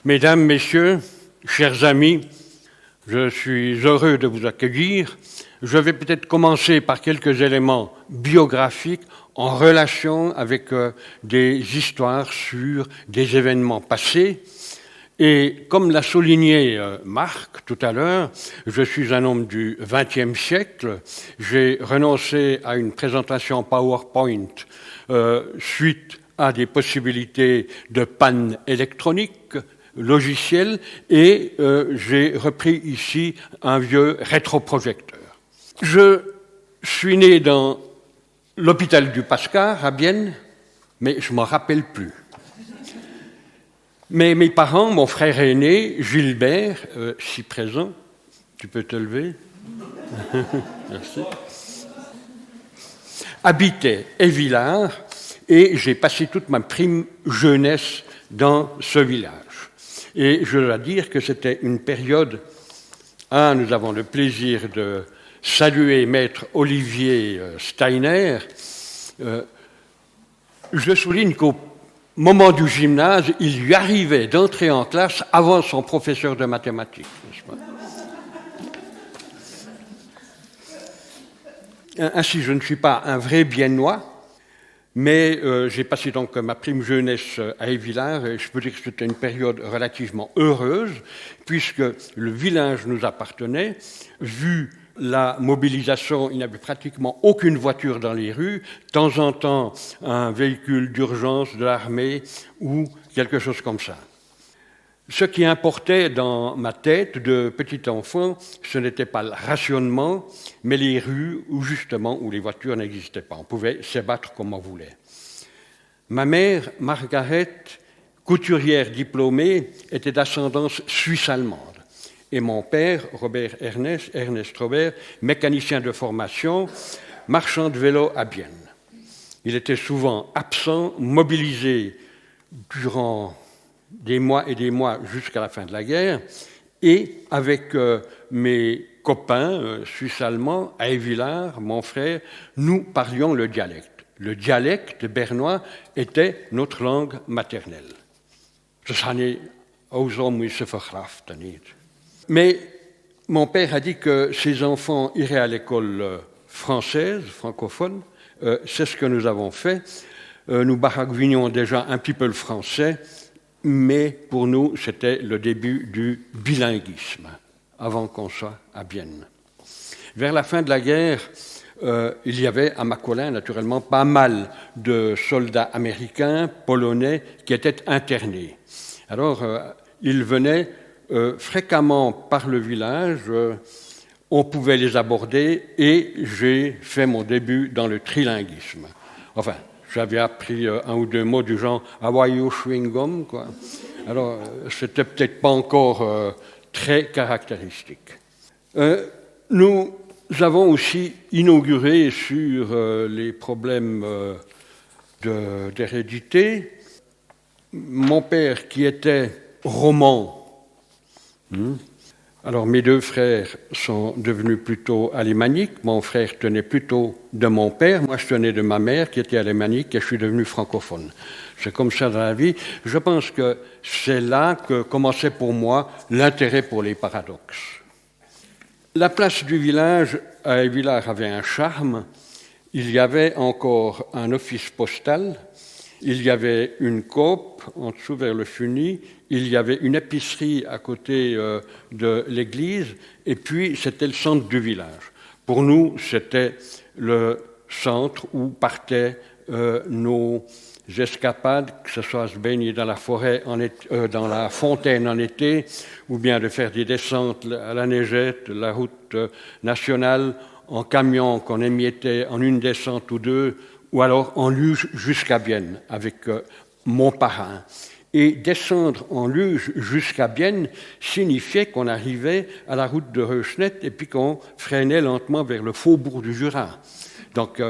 Mesdames, Messieurs, chers amis, je suis heureux de vous accueillir. Je vais peut-être commencer par quelques éléments biographiques en relation avec des histoires sur des événements passés. Et comme l'a souligné Marc tout à l'heure, je suis un homme du XXe siècle. J'ai renoncé à une présentation PowerPoint suite à des possibilités de panne électronique, logiciel, et j'ai repris ici un vieux rétroprojecteur. Je suis né dans l'hôpital du Pascar à Bienne, mais je ne m'en rappelle plus. Mais mes parents, mon frère aîné, Gilbert, si présent, tu peux te lever, merci, habitaient Évillars et j'ai passé toute ma prime jeunesse dans ce village. Et je dois dire que c'était une période, nous avons le plaisir de saluer Maître Olivier Steiner. Je souligne qu'au moment du gymnase, il lui arrivait d'entrer en classe avant son professeur de mathématiques, n'est-ce pas ? Ainsi, je ne suis pas un vrai Biennois, mais j'ai passé donc ma prime jeunesse à Évillars et je peux dire que c'était une période relativement heureuse puisque le village nous appartenait. Vu la mobilisation, il n'y avait pratiquement aucune voiture dans les rues, de temps en temps un véhicule d'urgence de l'armée ou quelque chose comme ça. Ce qui importait dans ma tête de petit enfant, ce n'était pas le rationnement, mais les rues où les voitures n'existaient pas. On pouvait s'abattre comme on voulait. Ma mère, Margaret, couturière diplômée, était d'ascendance suisse-allemande. Et mon père, Ernest Robert, mécanicien de formation, marchand de vélo à Bienne. Il était souvent absent, mobilisé durant des mois et des mois jusqu'à la fin de la guerre, et avec mes copains suisses-allemands, à Évillars, mon frère, nous parlions le dialecte. Le dialecte bernois était notre langue maternelle. Mais mon père a dit que ses enfants iraient à l'école française, francophone. C'est ce que nous avons fait. Nous baragouinions déjà un petit peu le français, mais pour nous, c'était le début du bilinguisme, avant qu'on soit à Bienne. Vers la fin de la guerre, il y avait à Macolin, naturellement, pas mal de soldats américains, polonais, qui étaient internés. Alors, ils venaient fréquemment par le village, on pouvait les aborder, et j'ai fait mon début dans le trilinguisme. Enfin, j'avais appris un ou deux mots du genre « How are you chewing gum ?» quoi. Alors, c'était peut-être pas encore très caractéristique. Nous avons aussi inauguré sur les problèmes d'hérédité. Mon père, qui était roman, alors mes deux frères sont devenus plutôt alémaniques. Mon frère tenait plutôt de mon père, moi je tenais de ma mère qui était alémanique et je suis devenu francophone. C'est comme ça dans la vie. Je pense que c'est là que commençait pour moi l'intérêt pour les paradoxes. La place du village à Évillars avait un charme. Il y avait encore un office postal, il y avait une coop en dessous vers le Funy, il y avait une épicerie à côté de l'église, et puis c'était le centre du village. Pour nous, c'était le centre où partaient nos escapades, que ce soit se baigner dans la forêt, dans la fontaine en été, ou bien de faire des descentes à la neigette, la route nationale, en camion qu'on émiettait en une descente ou deux, ou alors en luge jusqu'à Bienne avec mon parrain. Et descendre en luge jusqu'à Bienne signifiait qu'on arrivait à la route de Reuschnet et puis qu'on freinait lentement vers le faubourg du Jura. Donc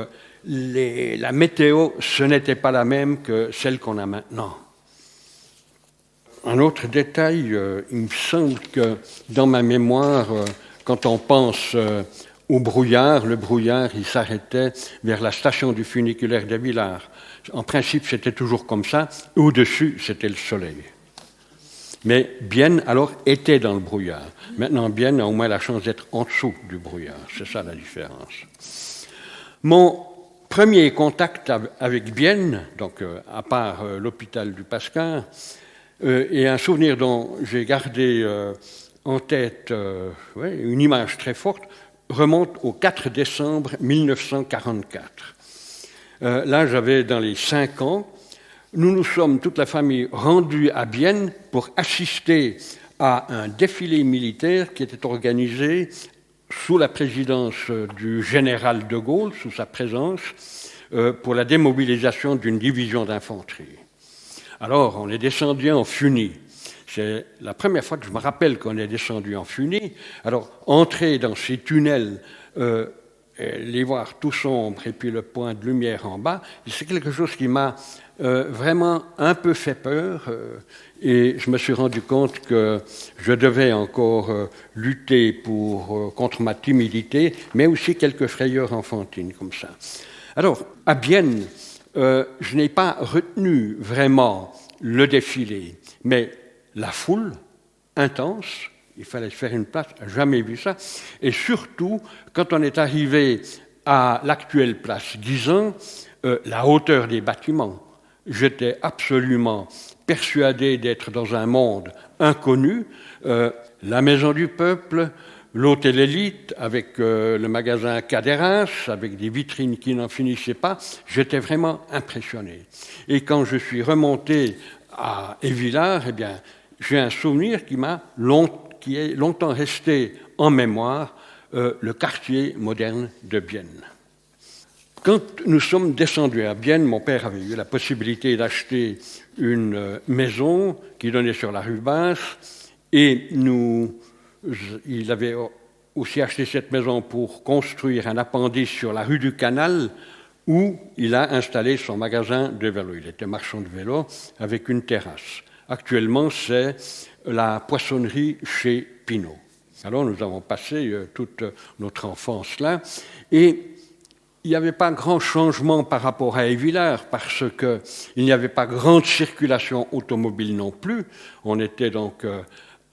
la météo, ce n'était pas la même que celle qu'on a maintenant. Un autre détail, il me semble que dans ma mémoire, quand on pense au brouillard, le brouillard, il s'arrêtait vers la station du funiculaire d'Évillars. En principe, c'était toujours comme ça. Au-dessus, c'était le soleil. Mais Bienne, alors, était dans le brouillard. Maintenant, Bienne a au moins la chance d'être en dessous du brouillard. C'est ça la différence. Mon premier contact avec Bienne, donc à part l'hôpital du Pascal, et un souvenir dont j'ai gardé en tête une image très forte, remonte au 4 décembre 1944. Là, j'avais dans les 5 ans. Nous nous sommes, toute la famille, rendus à Bienne pour assister à un défilé militaire qui était organisé sous la présidence du général de Gaulle, sous sa présence, pour la démobilisation d'une division d'infanterie. Alors, on est descendu en Funie. C'est la première fois que je me rappelle qu'on est descendu en Funie. Alors, entrer dans ces tunnels, les voir tout sombres et puis le point de lumière en bas, c'est quelque chose qui m'a vraiment un peu fait peur et je me suis rendu compte que je devais encore lutter contre ma timidité, mais aussi quelques frayeurs enfantines comme ça. Alors, à Bienne, je n'ai pas retenu vraiment le défilé, mais la foule intense, il fallait se faire une place, jamais vu ça, et surtout, quand on est arrivé à l'actuelle place Guisan, la hauteur des bâtiments. J'étais absolument persuadé d'être dans un monde inconnu. La Maison du Peuple, l'Hôtel Élite, avec le magasin Cadéras, avec des vitrines qui n'en finissaient pas, j'étais vraiment impressionné. Et quand je suis remonté à Évillard, eh bien, j'ai un souvenir qui est longtemps resté en mémoire, le quartier moderne de Bienne. Quand nous sommes descendus à Bienne, mon père avait eu la possibilité d'acheter une maison qui donnait sur la rue Basse et il avait aussi acheté cette maison pour construire un appendice sur la rue du Canal où il a installé son magasin de vélo. Il était marchand de vélo avec une terrasse. Actuellement, c'est la poissonnerie chez Pinault. Alors nous avons passé toute notre enfance là et il n'y avait pas grand changement par rapport à Évillard parce qu'il n'y avait pas grande circulation automobile non plus. On était donc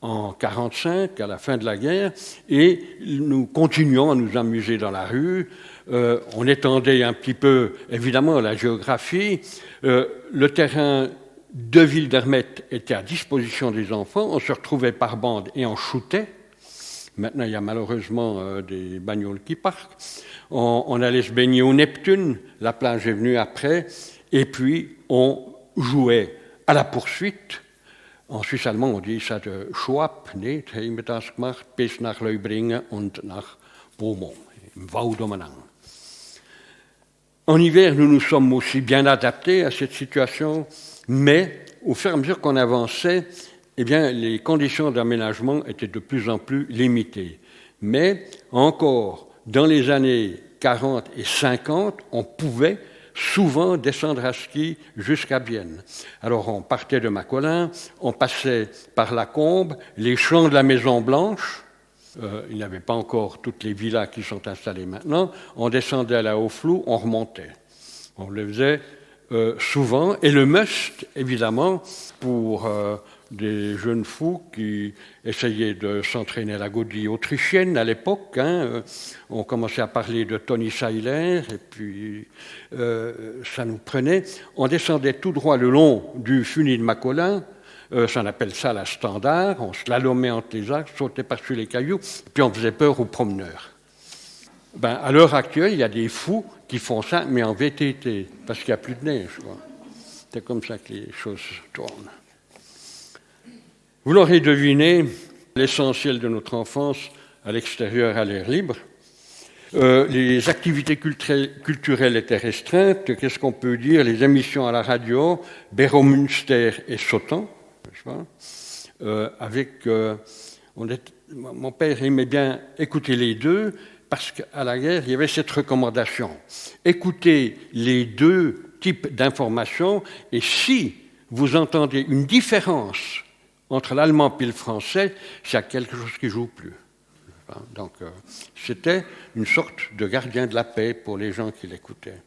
en 1945, à la fin de la guerre, et nous continuions à nous amuser dans la rue. On étendait un petit peu, évidemment, la géographie. Le terrain de Ville d'Hermette était à disposition des enfants. On se retrouvait par bande et on shootait. Maintenant, il y a malheureusement des bagnoles qui partent. On allait se baigner au Neptune, la plage est venue après, et puis on jouait à la poursuite. En Suisse allemand, on dit ça de Schwab, nicht? Haben wir das gemacht, bis nach Leubringen und nach Beaumont, im Wald umeinander. En hiver, nous nous sommes aussi bien adaptés à cette situation, mais au fur et à mesure qu'on avançait, eh bien, les conditions d'aménagement étaient de plus en plus limitées. Mais encore, dans les années 40 et 50, on pouvait souvent descendre à ski jusqu'à Bienne. Alors on partait de Macolin, on passait par la Combe, les champs de la Maison Blanche, il n'y avait pas encore toutes les villas qui sont installées maintenant, on descendait à la Haut-Flou, on remontait. On le faisait souvent, et le must, évidemment, pour des jeunes fous qui essayaient de s'entraîner à la godille autrichienne à l'époque. On commençait à parler de Tony Seiler, et puis ça nous prenait. On descendait tout droit le long du Funis de Macolin, ça on appelle ça la standard, on slalomait entre les axes, sautait par-dessus les cailloux, puis on faisait peur aux promeneurs. À l'heure actuelle, il y a des fous qui font ça, mais en VTT, parce qu'il n'y a plus de neige. C'est comme ça que les choses tournent. Vous l'aurez deviné, l'essentiel de notre enfance à l'extérieur, à l'air libre. Les activités culturelles étaient restreintes. Qu'est-ce qu'on peut dire? Les émissions à la radio, Beromünster et Sautan, mon père aimait bien écouter les deux, parce qu'à la guerre, il y avait cette recommandation. Écoutez les deux types d'informations, et si vous entendez une différence entre l'allemand et le français, il y a quelque chose qui ne joue plus. Donc, c'était une sorte de gardien de la paix pour les gens qui l'écoutaient.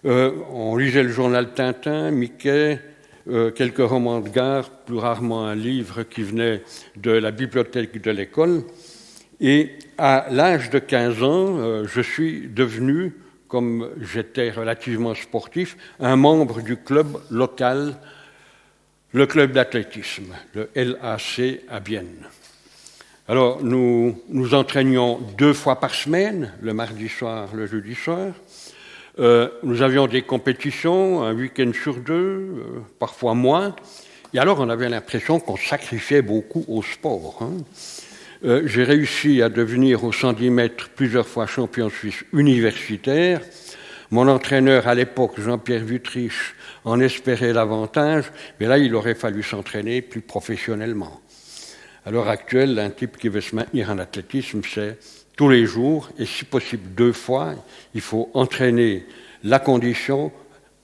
On lisait le journal Tintin, Mickey, quelques romans de gare, plus rarement un livre qui venait de la bibliothèque de l'école. Et à l'âge de 15 ans, je suis devenu, comme j'étais relativement sportif, un membre du club local, le club d'athlétisme, le LAC à Bienne. Alors, nous nous entraînions 2 fois par semaine, le mardi soir, le jeudi soir. Nous avions des compétitions, un week-end sur 2, parfois moins. Et alors, on avait l'impression qu'on sacrifiait beaucoup au sport. J'ai réussi à devenir au 110 mètres plusieurs fois champion suisse universitaire. Mon entraîneur à l'époque, Jean-Pierre Vutriche, en espérait davantage, mais là, il aurait fallu s'entraîner plus professionnellement. À l'heure actuelle, un type qui veut se maintenir en athlétisme, c'est tous les jours, et si possible 2 fois, il faut entraîner la condition,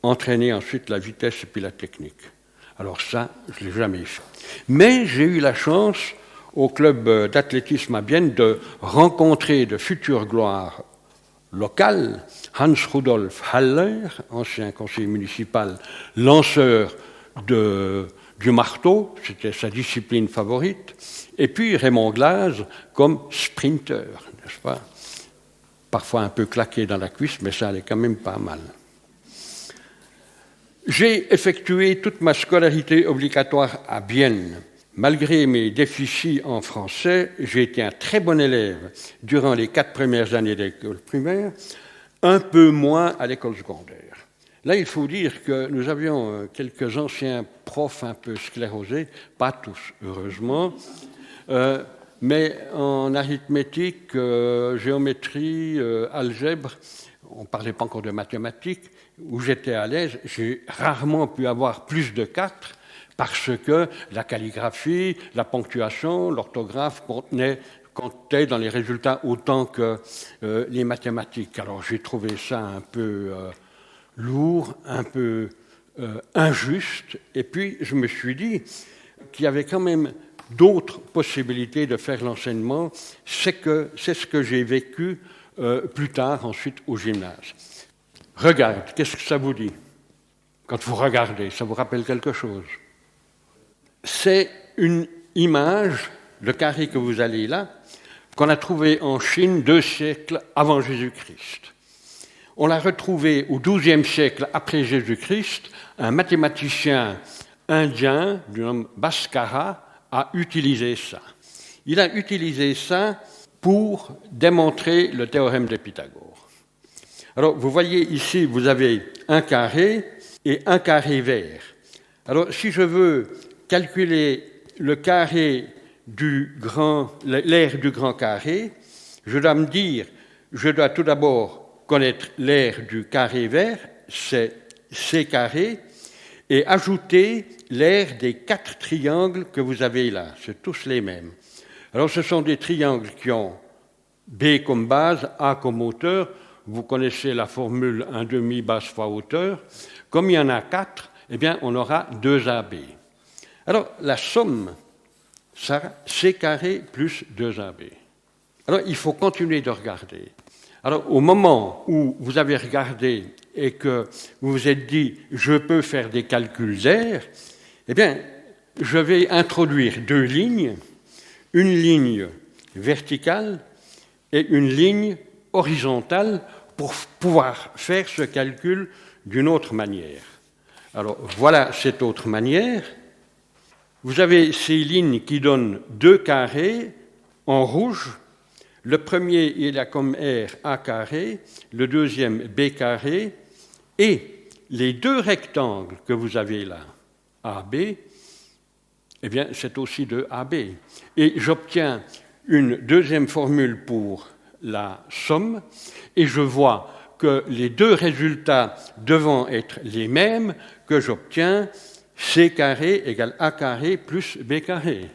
entraîner ensuite la vitesse et puis la technique. Alors ça, je ne l'ai jamais fait. Mais j'ai eu la chance, au club d'athlétisme à Bienne, de rencontrer de futures gloires locales. Hans-Rudolf Haller, ancien conseiller municipal, lanceur du marteau, c'était sa discipline favorite, et puis Raymond Glaz comme sprinter, n'est-ce pas? Parfois un peu claqué dans la cuisse, mais ça allait quand même pas mal. J'ai effectué toute ma scolarité obligatoire à Bienne. Malgré mes déficits en français, j'ai été un très bon élève durant les 4 premières années d'école primaire, un peu moins à l'école secondaire. Là, il faut dire que nous avions quelques anciens profs un peu sclérosés, pas tous, heureusement, mais en arithmétique, géométrie, algèbre, on ne parlait pas encore de mathématiques, où j'étais à l'aise, j'ai rarement pu avoir plus de 4, parce que la calligraphie, la ponctuation, l'orthographe comptaient dans les résultats autant que les mathématiques. Alors j'ai trouvé ça un peu lourd, un peu injuste, et puis je me suis dit qu'il y avait quand même d'autres possibilités de faire l'enseignement. C'est ce que j'ai vécu plus tard, ensuite au gymnase. Regarde, qu'est-ce que ça vous dit? Quand vous regardez, ça vous rappelle quelque chose? C'est une image, le carré que vous avez là, qu'on a trouvé en Chine 2 siècles avant Jésus-Christ. On l'a retrouvé au XIIe siècle après Jésus-Christ. Un mathématicien indien du nom Bhaskara a utilisé ça. Il a utilisé ça pour démontrer le théorème de Pythagore. Alors, vous voyez ici, vous avez un carré et un carré vert. Alors, si je veux calculer le carré l'aire du grand carré, je dois me dire, je dois tout d'abord connaître l'aire du carré vert, c'est C carré, et ajouter l'aire des 4 triangles que vous avez là. C'est tous les mêmes. Alors, ce sont des triangles qui ont B comme base, A comme hauteur. Vous connaissez la formule 1/2 base fois hauteur. Comme il y en a 4, eh bien, on aura 2AB. Alors, la somme, ça, C carré plus 2AB. Alors, il faut continuer de regarder. Alors, au moment où vous avez regardé et que vous vous êtes dit « je peux faire des calculs d'air », eh bien, je vais introduire 2 lignes, une ligne verticale et une ligne horizontale pour pouvoir faire ce calcul d'une autre manière. Alors, voilà cette autre manière. Vous avez ces lignes qui donnent 2 carrés en rouge. Le premier, il a comme aire A carré, le deuxième B carré, et les 2 rectangles que vous avez là, AB, eh bien, c'est aussi 2AB. Et j'obtiens une deuxième formule pour la somme, et je vois que les 2 résultats devant être les mêmes, que j'obtiens C carré égale A carré plus B carré.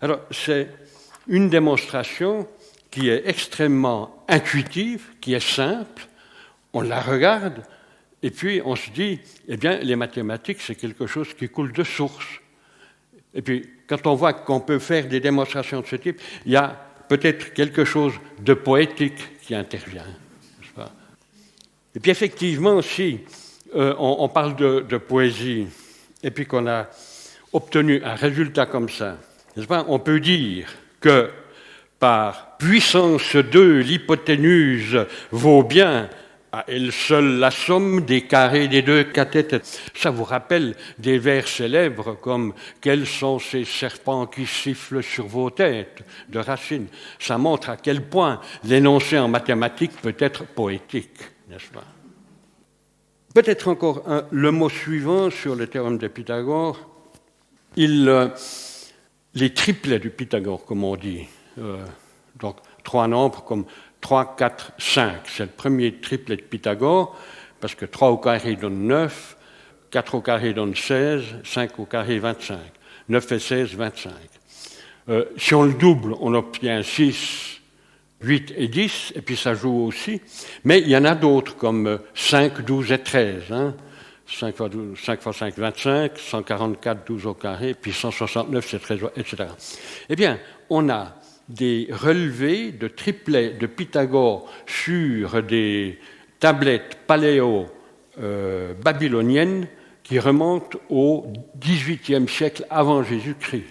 Alors, c'est une démonstration qui est extrêmement intuitive, qui est simple, on la regarde, et puis on se dit, eh bien, les mathématiques, c'est quelque chose qui coule de source. Et puis, quand on voit qu'on peut faire des démonstrations de ce type, il y a peut-être quelque chose de poétique qui intervient. Et puis, effectivement, si on parle de poésie et puis qu'on a obtenu un résultat comme ça, n'est-ce pas? On peut dire que par puissance 2, l'hypoténuse vaut bien à elle seule la somme des carrés des deux cathéters. Ça vous rappelle des vers célèbres comme « Quels sont ces serpents qui sifflent sur vos têtes » de Racine. Ça montre à quel point l'énoncé en mathématiques peut être poétique, n'est-ce pas? Peut-être encore le mot suivant sur le théorème de Pythagore. Les triplets du Pythagore, comme on dit, donc trois nombres comme 3, 4, 5. C'est le premier triplet de Pythagore, parce que 3 au carré donne 9, 4 au carré donne 16, 5 au carré 25. 9 et 16, 25. Si on le double, on obtient 6, 8 et 10, et puis ça joue aussi. Mais il y en a d'autres, comme 5, 12 et 13. 5 fois 5, 25, 144, 12 au carré, puis 169, c'est 13, etc. Eh bien, on a des relevés de triplets de Pythagore sur des tablettes paléo-babyloniennes qui remontent au XVIIIe siècle avant Jésus-Christ.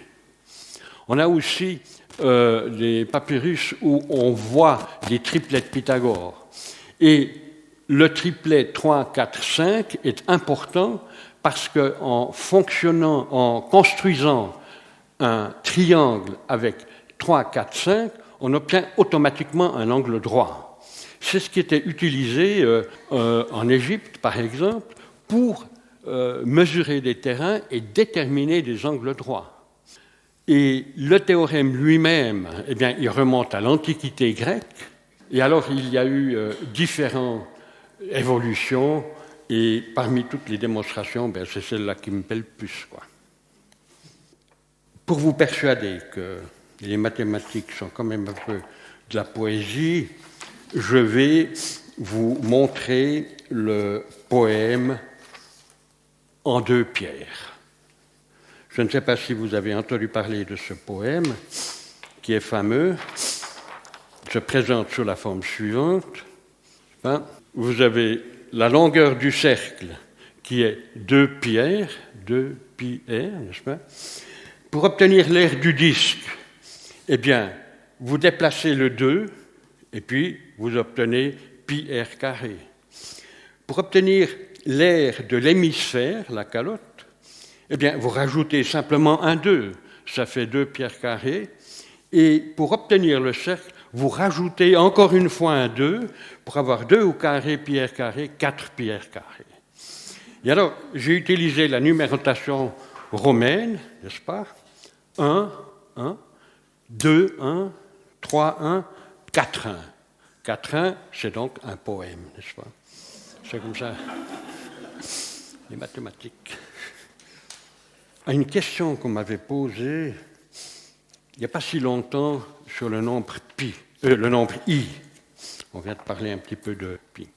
On a aussi des papyrus où on voit des triplets de Pythagore. Et le triplet 3, 4, 5 est important parce qu'en fonctionnant, en construisant un triangle avec 3, 4, 5, on obtient automatiquement un angle droit. C'est ce qui était utilisé en Égypte, par exemple, pour mesurer des terrains et déterminer des angles droits. Et le théorème lui-même, eh bien, il remonte à l'Antiquité grecque, et alors il y a eu différentes évolutions, et parmi toutes les démonstrations, ben, c'est celle-là qui me plaît le plus, quoi. Pour vous persuader que les mathématiques sont quand même un peu de la poésie, je vais vous montrer le poème en 2 pierres. Je ne sais pas si vous avez entendu parler de ce poème, qui est fameux. Il se présente sous la forme suivante. Vous avez la longueur du cercle, qui est 2 pierres, n'est-ce pas? Pour obtenir l'aire du disque, eh bien, vous déplacez le 2, et puis vous obtenez pi r carré. Pour obtenir l'aire de l'hémisphère, la calotte, eh bien, vous rajoutez simplement un 2, ça fait 2 pierres carrées, et pour obtenir le cercle, vous rajoutez encore une fois un 2, pour avoir 2 au carré, pi r carré, 4 pi r carré. Et alors, j'ai utilisé la numérotation romaine, n'est-ce pas? 1, 1, 2, 1, 3, 1, 4, 1. 4, 1, c'est donc un poème, n'est-ce pas? C'est comme ça, les mathématiques. Une question qu'on m'avait posée il n'y a pas si longtemps sur le nombre pi, le nombre i. On vient de parler un petit peu de pi.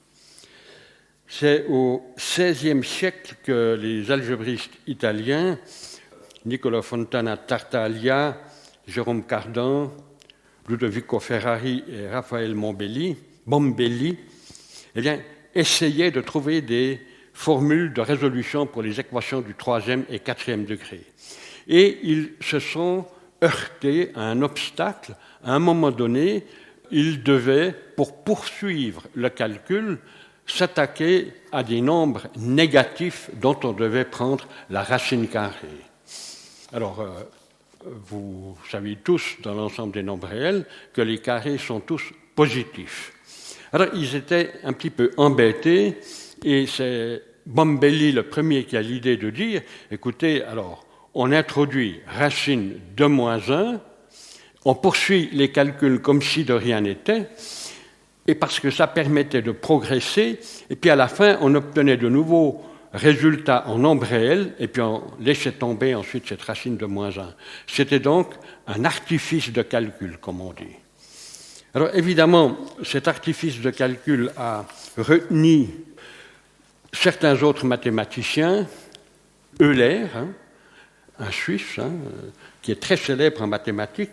C'est au XVIe siècle que les algébristes italiens, Niccolò Fontana Tartaglia, Jérôme Cardan, Ludovico Ferrari et Raphaël Bombelli, eh bien, essayaient de trouver des formules de résolution pour les équations du 3e et 4e degré. Et ils se sont heurtés à un obstacle. À un moment donné, ils devaient, pour poursuivre le calcul, s'attaquer à des nombres négatifs dont on devait prendre la racine carrée. Alors, vous savez tous, dans l'ensemble des nombres réels, que les carrés sont tous positifs. Alors, ils étaient un petit peu embêtés, et c'est Bombelli le premier qui a l'idée de dire, écoutez, alors, on introduit racine de moins 1, on poursuit les calculs comme si de rien n'était, et parce que ça permettait de progresser, et puis à la fin, on obtenait de nouveaux résultats en nombre réel, et puis on laissait tomber ensuite cette racine de moins 1. C'était donc un artifice de calcul, comme on dit. Alors évidemment, cet artifice de calcul a retenu certains autres mathématiciens, Euler, un Suisse, qui est très célèbre en mathématiques,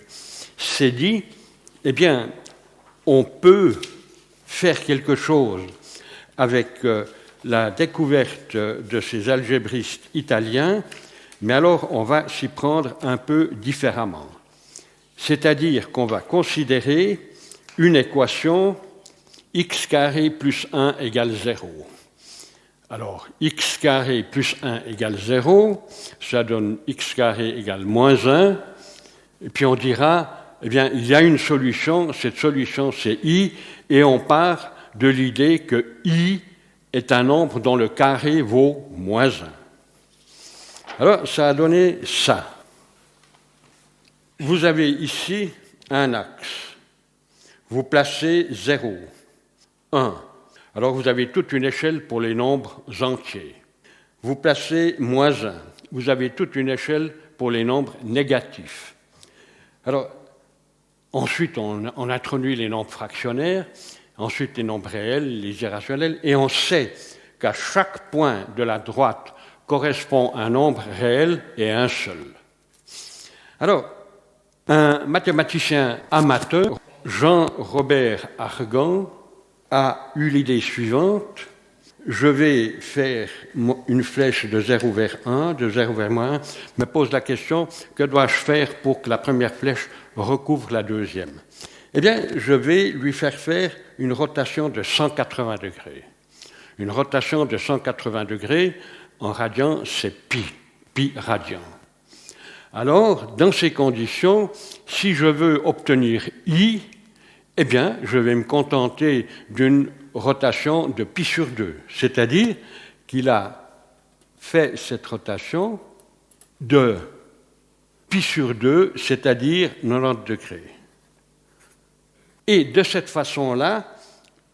s'est dit, eh bien, on peut faire quelque chose avec la découverte de ces algébristes italiens, mais alors on va s'y prendre un peu différemment. C'est-à-dire qu'on va considérer une équation x carré plus 1 égale 0. Alors, x carré plus 1 égale 0, ça donne x carré égale moins 1, et puis on dira, eh bien, il y a une solution, cette solution c'est i, et on part de l'idée que i est un nombre dont le carré vaut moins 1. Alors, ça a donné ça. Vous avez ici un axe. Vous placez 0, 1. Alors, vous avez toute une échelle pour les nombres entiers. Vous placez moins 1. Vous avez toute une échelle pour les nombres négatifs. Alors, ensuite, on introduit les nombres fractionnaires, ensuite les nombres réels, les irrationnels, et on sait qu'à chaque point de la droite correspond un nombre réel et un seul. Alors, un mathématicien amateur, Jean-Robert Argan, a eu l'idée suivante: je vais faire une flèche de 0 vers 1, de 0 vers moins 1, me pose la question, que dois-je faire pour que la première flèche recouvre la deuxième? Eh bien, je vais lui faire une rotation de 180 degrés. Une rotation de 180 degrés, en radian, c'est pi radian. Alors, dans ces conditions, si je veux obtenir i, eh bien, je vais me contenter d'une rotation de pi sur 2, c'est-à-dire qu'il a fait cette rotation de pi sur 2, c'est-à-dire 90 degrés. Et de cette façon-là,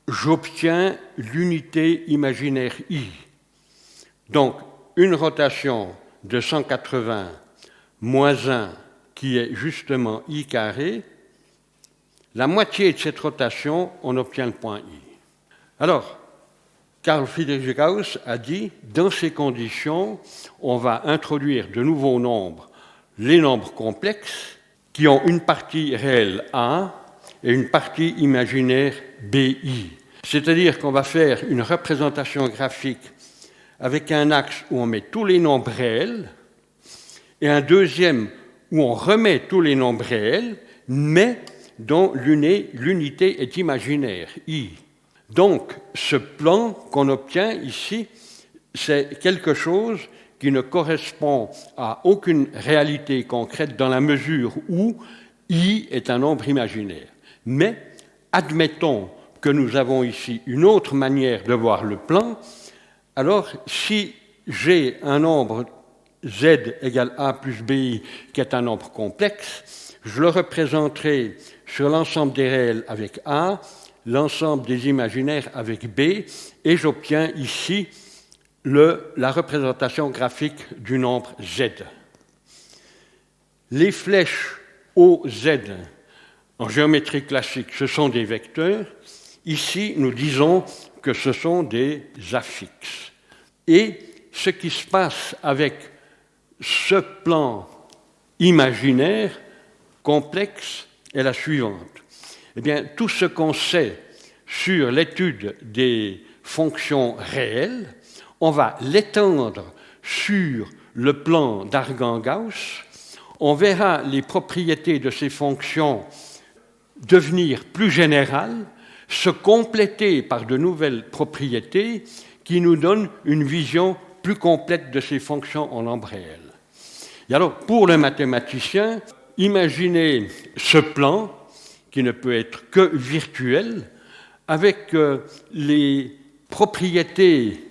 j'obtiens l'unité imaginaire i. Donc, une rotation de 180 moins 1, qui est justement i carré, la moitié de cette rotation, on obtient le point i. Alors, Carl Friedrich Gauss a dit, dans ces conditions, on va introduire de nouveaux nombres, les nombres complexes, qui ont une partie réelle a et une partie imaginaire bi. C'est-à-dire qu'on va faire une représentation graphique avec un axe où on met tous les nombres réels et un deuxième où on remet tous les nombres réels, mais dont l'unité est imaginaire, i. Donc, ce plan qu'on obtient ici, c'est quelque chose qui ne correspond à aucune réalité concrète dans la mesure où i est un nombre imaginaire. Mais admettons que nous avons ici une autre manière de voir le plan. Alors, si j'ai un nombre z égale a plus bi, qui est un nombre complexe, je le représenterai sur l'ensemble des réels avec a, l'ensemble des imaginaires avec b, et j'obtiens ici la représentation graphique du nombre z. Les flèches OZ en géométrie classique, ce sont des vecteurs. Ici, nous disons que ce sont des affixes. Et ce qui se passe avec ce plan imaginaire complexe est la suivante. Eh bien, tout ce qu'on sait sur l'étude des fonctions réelles, on va l'étendre sur le plan d'Argan-Gauss. On verra les propriétés de ces fonctions devenir plus générales, se compléter par de nouvelles propriétés qui nous donnent une vision plus complète de ces fonctions en nombres réels. Et alors, pour le mathématicien, imaginez ce plan, qui ne peut être que virtuel, avec les propriétés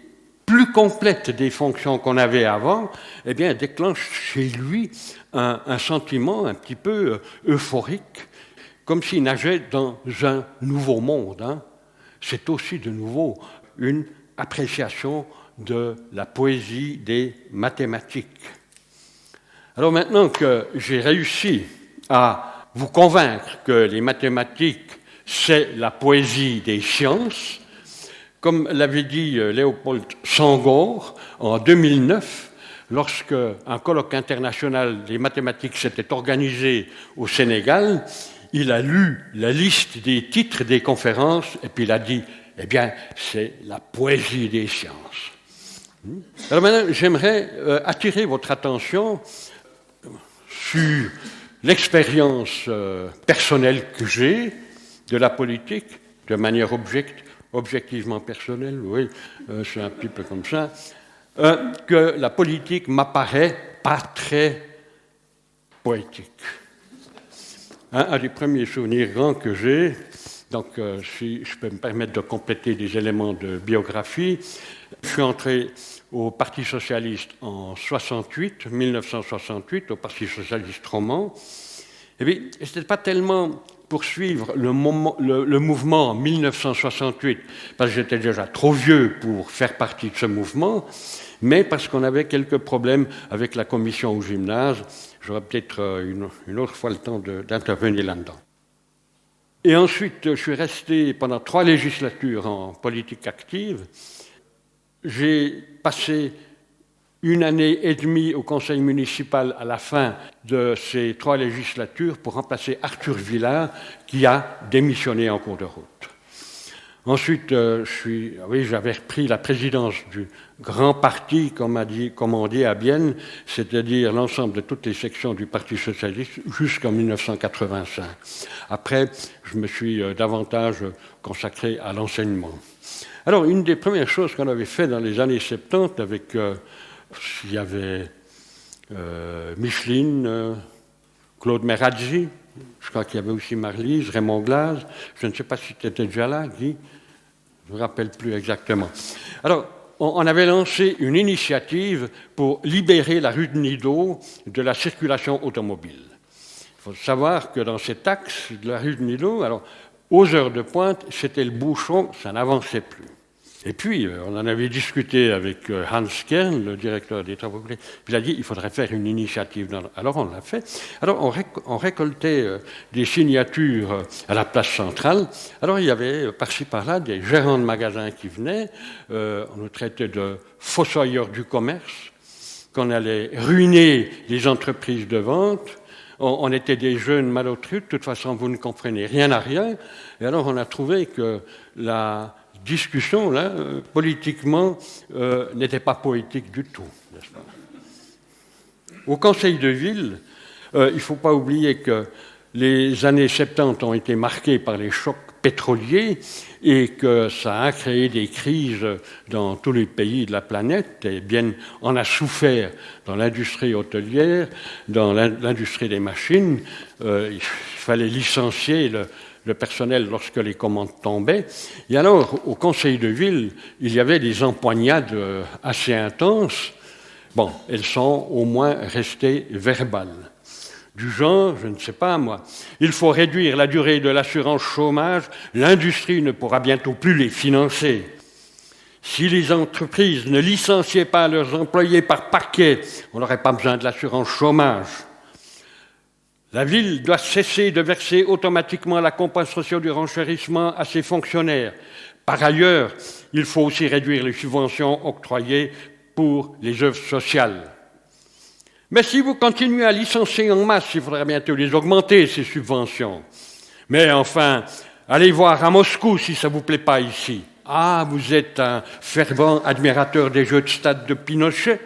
plus complètes des fonctions qu'on avait avant, eh bien, déclenche chez lui un sentiment un petit peu euphorique, comme s'il nageait dans un nouveau monde. Hein. C'est aussi de nouveau une appréciation de la poésie des mathématiques. Alors maintenant que j'ai réussi à vous convaincre que les mathématiques, c'est la poésie des sciences, comme l'avait dit Léopold Senghor en 2009, lorsque un colloque international des mathématiques s'était organisé au Sénégal, il a lu la liste des titres des conférences et puis il a dit « eh bien, c'est la poésie des sciences. Alors maintenant, j'aimerais attirer votre attention sur l'expérience personnelle que j'ai de la politique, de manière objectivement personnelle, oui, c'est un petit peu comme ça, que la politique m'apparaît pas très poétique. Un des premiers souvenirs grands que j'ai, donc si je peux me permettre de compléter des éléments de biographie, je suis entré au Parti socialiste en 1968, au Parti socialiste roman. Et bien, ce n'était pas tellement pour suivre le mouvement en 1968, parce que j'étais déjà trop vieux pour faire partie de ce mouvement, mais parce qu'on avait quelques problèmes avec la commission au gymnase. J'aurai peut-être une autre fois le temps d'intervenir là-dedans. Et ensuite, je suis resté pendant 3 législatures en politique active. J'ai passé 1 année et demie au conseil municipal à la fin de ces 3 législatures pour remplacer Arthur Villard, qui a démissionné en cours de route. Ensuite, j'avais repris la présidence du grand parti, comme on dit à Bienne, c'est-à-dire l'ensemble de toutes les sections du Parti socialiste jusqu'en 1985. Après, je me suis davantage consacré à l'enseignement. Alors, une des premières choses qu'on avait fait dans les années 70, avec, il y avait Micheline, Claude Merazzi, je crois qu'il y avait aussi Marlise, Raymond Glaz, je ne sais pas si tu étais déjà là, Guy, je ne me rappelle plus exactement. Alors, on avait lancé une initiative pour libérer la rue de Nidau de la circulation automobile. Il faut savoir que dans cet axe de la rue de Nidau, alors, aux heures de pointe, c'était le bouchon, ça n'avançait plus. Et puis, on en avait discuté avec Hans Kern, le directeur des travaux publics. Il a dit qu'il faudrait faire une initiative. Alors, on l'a fait. Alors, on récoltait des signatures à la place centrale. Alors, il y avait par-ci, par-là des gérants de magasins qui venaient. On nous traitait de fossoyeurs du commerce, qu'on allait ruiner les entreprises de vente. On était des jeunes malotrus. De toute façon, vous ne comprenez rien à rien. Et alors, on a trouvé que la discussion, là, politiquement, n'était pas poétique du tout, n'est-ce pas ? Au Conseil de ville, il ne faut pas oublier que les années 70 ont été marquées par les chocs pétroliers et que ça a créé des crises dans tous les pays de la planète. Et bien, on a souffert dans l'industrie hôtelière, dans l'industrie des machines. Il fallait licencier le personnel lorsque les commandes tombaient. Et alors, au conseil de ville, il y avait des empoignades assez intenses. Bon, elles sont au moins restées verbales. Du genre, je ne sais pas moi, il faut réduire la durée de l'assurance chômage, l'industrie ne pourra bientôt plus les financer. Si les entreprises ne licenciaient pas leurs employés par paquet, on n'aurait pas besoin de l'assurance chômage. La ville doit cesser de verser automatiquement la compensation du renchérissement à ses fonctionnaires. Par ailleurs, il faut aussi réduire les subventions octroyées pour les œuvres sociales. Mais si vous continuez à licencier en masse, il faudra bientôt les augmenter, ces subventions. Mais enfin, allez voir à Moscou si ça ne vous plaît pas ici. Ah, vous êtes un fervent admirateur des jeux de stade de Pinochet.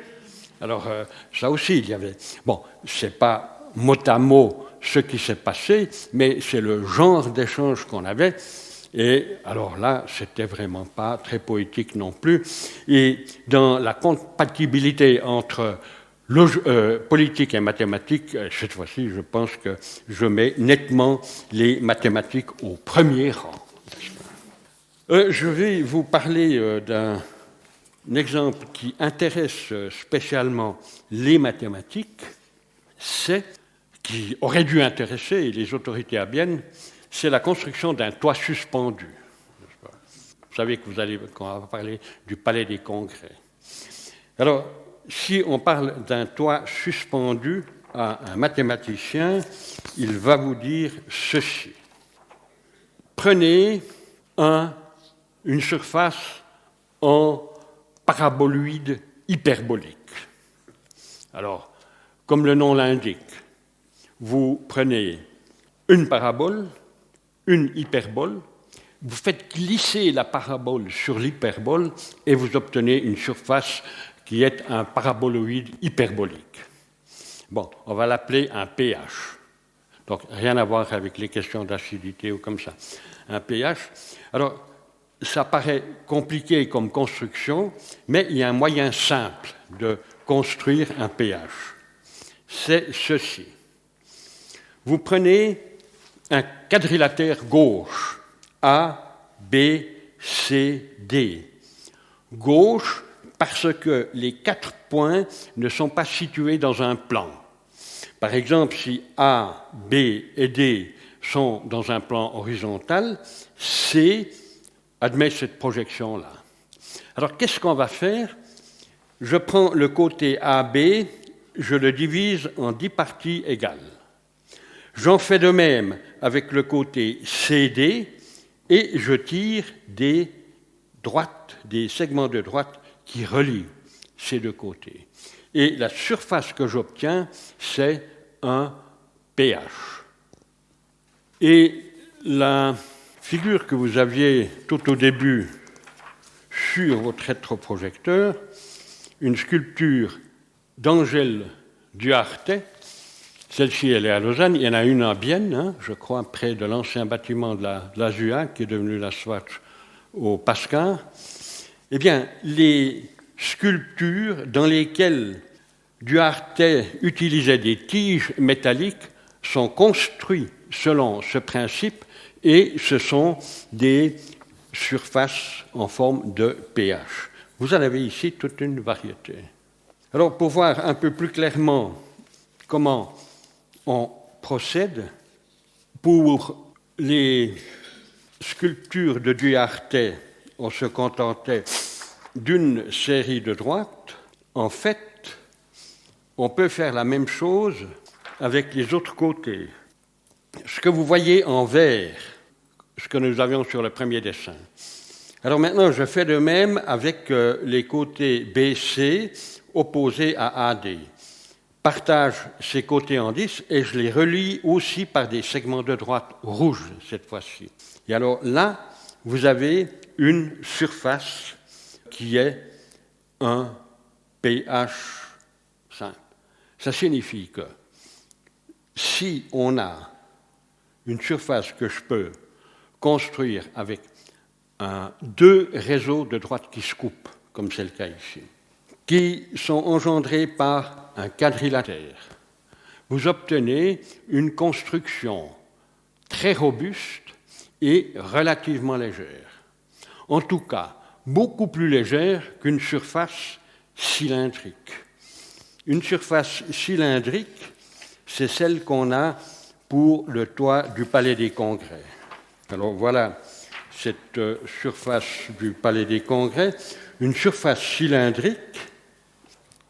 Alors, ça aussi, il y avait... Bon, c'est pas mot à mot ce qui s'est passé, mais c'est le genre d'échange qu'on avait. Et alors là, c'était vraiment pas très poétique non plus. Et dans la compatibilité entre politique et mathématiques, cette fois-ci, je pense que je mets nettement les mathématiques au premier rang. Je vais vous parler d'un exemple qui intéresse spécialement les mathématiques, qui aurait dû intéresser les autorités à Bienne, c'est la construction d'un toit suspendu. Vous savez qu'on va parler du Palais des Congrès. Alors, si on parle d'un toit suspendu à un mathématicien, il va vous dire ceci. Prenez une surface en paraboloïde hyperbolique. Alors, comme le nom l'indique, vous prenez une parabole, une hyperbole, vous faites glisser la parabole sur l'hyperbole et vous obtenez une surface qui est un paraboloïde hyperbolique. Bon, on va l'appeler un pH. Donc, rien à voir avec les questions d'acidité ou comme ça. Un pH. Alors, ça paraît compliqué comme construction, mais il y a un moyen simple de construire un pH. C'est ceci. Vous prenez un quadrilatère gauche, A, B, C, D. Gauche, parce que les 4 points ne sont pas situés dans un plan. Par exemple, si A, B et D sont dans un plan horizontal, C admet cette projection-là. Alors, qu'est-ce qu'on va faire? Je prends le côté AB, je le divise en 10 parties égales. J'en fais de même avec le côté CD et je tire des droites, des segments de droite qui relient ces deux côtés. Et la surface que j'obtiens, c'est un pH. Et la figure que vous aviez tout au début sur votre rétroprojecteur, une sculpture d'Angèle Duarte. Celle-ci, elle est à Lausanne. Il y en a une à Bienne, je crois, près de l'ancien bâtiment de la ZUA, qui est devenu la Swatch au Pascar. Eh bien, les sculptures dans lesquelles Duarte utilisait des tiges métalliques sont construites selon ce principe et ce sont des surfaces en forme de pH. Vous en avez ici toute une variété. Alors, pour voir un peu plus clairement comment on procède, pour les sculptures de Duarte, on se contentait d'une série de droites. En fait, on peut faire la même chose avec les autres côtés. Ce que vous voyez en vert, ce que nous avions sur le premier dessin. Alors maintenant, je fais de même avec les côtés BC opposés à AD. Partage ces côtés en 10 et je les relie aussi par des segments de droite rouges cette fois-ci. Et alors là, vous avez une surface qui est un pH simple. Ça signifie que si on a une surface que je peux construire avec deux réseaux de droite qui se coupent, comme c'est le cas ici, qui sont engendrés par un quadrilatère, vous obtenez une construction très robuste et relativement légère. En tout cas, beaucoup plus légère qu'une surface cylindrique. Une surface cylindrique, c'est celle qu'on a pour le toit du Palais des Congrès. Alors voilà cette surface du Palais des Congrès. Une surface cylindrique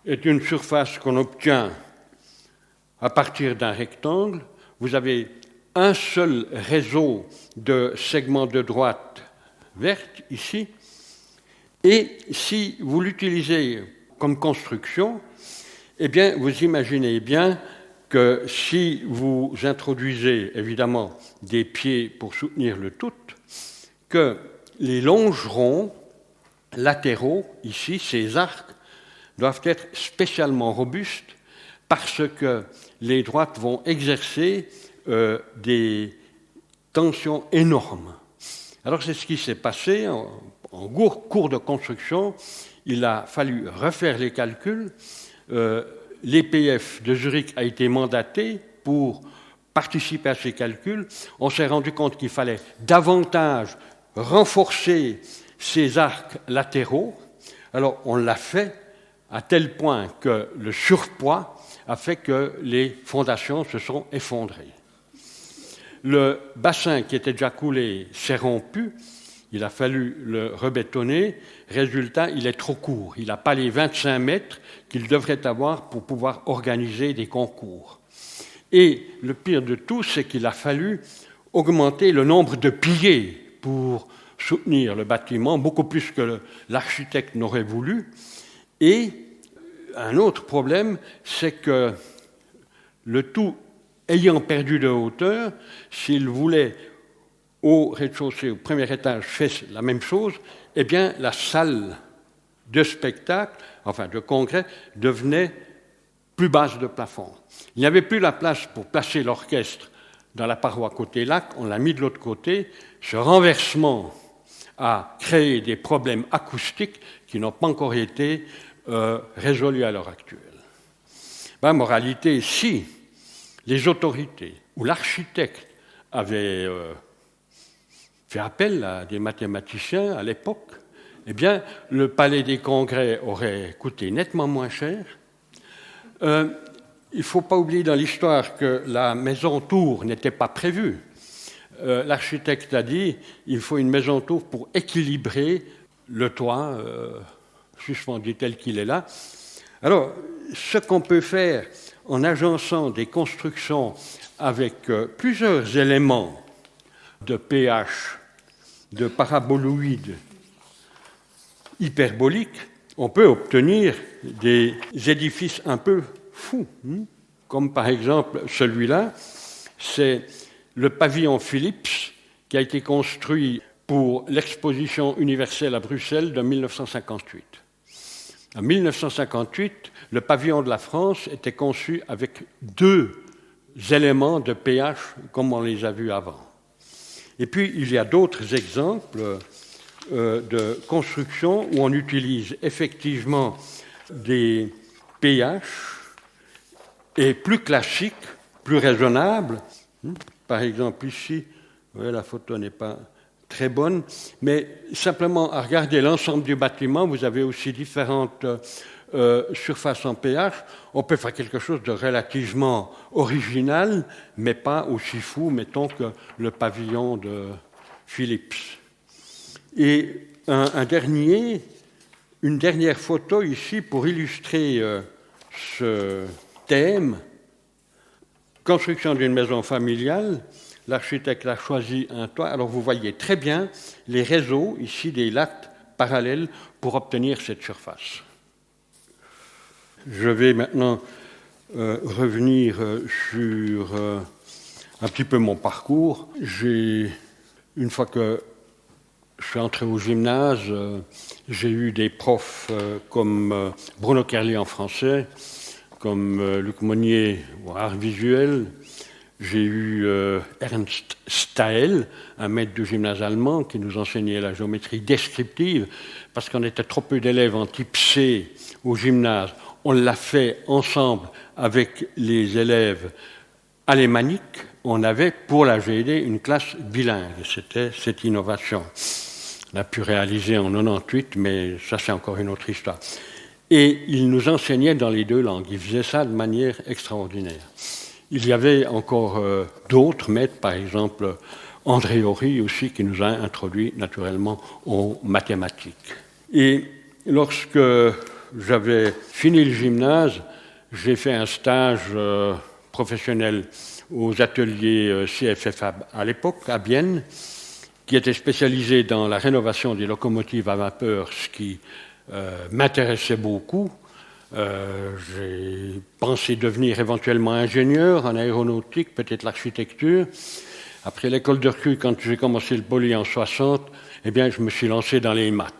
est une surface qu'on obtient à partir d'un rectangle. Vous avez un seul réseau de segments de droite verte ici. Et si vous l'utilisez comme construction, eh bien, vous imaginez bien que si vous introduisez évidemment des pieds pour soutenir le tout, que les longerons latéraux, ici, ces arcs, doivent être spécialement robustes parce que les droites vont exercer des tensions énormes. Alors c'est ce qui s'est passé en cours de construction. Il a fallu refaire les calculs. L'EPF de Zurich a été mandaté pour participer à ces calculs. On s'est rendu compte qu'il fallait davantage renforcer ces arcs latéraux. Alors on l'a fait à tel point que le surpoids a fait que les fondations se sont effondrées. Le bassin qui était déjà coulé s'est rompu. Il a fallu le rebétonner. Résultat, il est trop court. Il n'a pas les 25 mètres qu'il devrait avoir pour pouvoir organiser des concours. Et le pire de tout, c'est qu'il a fallu augmenter le nombre de piliers pour soutenir le bâtiment, beaucoup plus que l'architecte n'aurait voulu. Et un autre problème, c'est que le tout ayant perdu de hauteur, s'il voulait au rez-de-chaussée, au premier étage, fait la même chose, eh bien, la salle de spectacle, enfin de congrès, devenait plus basse de plafond. Il n'y avait plus la place pour placer l'orchestre dans la paroi côté lac, on l'a mis de l'autre côté. Ce renversement a créé des problèmes acoustiques qui n'ont pas encore été résolus à l'heure actuelle. Ben, moralité, si les autorités ou l'architecte avaient fait appel à des mathématiciens à l'époque, eh bien, le palais des congrès aurait coûté nettement moins cher. Il ne faut pas oublier dans l'histoire que la maison tour n'était pas prévue. L'architecte a dit il faut une maison tour pour équilibrer le toit suspendu tel qu'il est là. Alors, ce qu'on peut faire en agençant des constructions avec plusieurs éléments de pH, de paraboloïdes hyperboliques, on peut obtenir des édifices un peu fous, comme par exemple celui-là, c'est le pavillon Philips qui a été construit pour l'exposition universelle à Bruxelles de 1958. En 1958, le pavillon de la France était conçu avec 2 éléments de pH comme on les a vus avant. Et puis, il y a d'autres exemples de construction où on utilise effectivement des pH et plus classiques, plus raisonnables. Par exemple, ici, la photo n'est pas très bonne, mais simplement à regarder l'ensemble du bâtiment, vous avez aussi différentes surfaces en pH. On peut faire quelque chose de relativement original, mais pas aussi fou, mettons, que le pavillon de Philips. Et une dernière photo ici pour illustrer ce thème. Construction d'une maison familiale, l'architecte a choisi un toit. Alors vous voyez très bien les réseaux ici des lattes parallèles pour obtenir cette surface. Je vais maintenant revenir sur un petit peu mon parcours. Une fois que je suis entré au gymnase, j'ai eu des profs comme Bruno Kerli en français, comme Luc Monnier en art visuel. J'ai eu Ernst Staël, un maître du gymnase allemand, qui nous enseignait la géométrie descriptive, parce qu'on était trop peu d'élèves en type C au gymnase. On l'a fait ensemble avec les élèves alémaniques. On avait pour la GED une classe bilingue. C'était cette innovation. On a pu réaliser en 98, mais ça c'est encore une autre histoire. Et il nous enseignait dans les 2 langues. Il faisait ça de manière extraordinaire. Il y avait encore d'autres maîtres, par exemple André Horry aussi, qui nous a introduits naturellement aux mathématiques. Et lorsque j'avais fini le gymnase, j'ai fait un stage professionnel aux ateliers CFF à l'époque, à Bienne, qui était spécialisé dans la rénovation des locomotives à vapeur, ce qui m'intéressait beaucoup. J'ai pensé devenir éventuellement ingénieur en aéronautique, peut-être l'architecture. Après l'école de recul, quand j'ai commencé le poly en 60, eh bien, je me suis lancé dans les maths.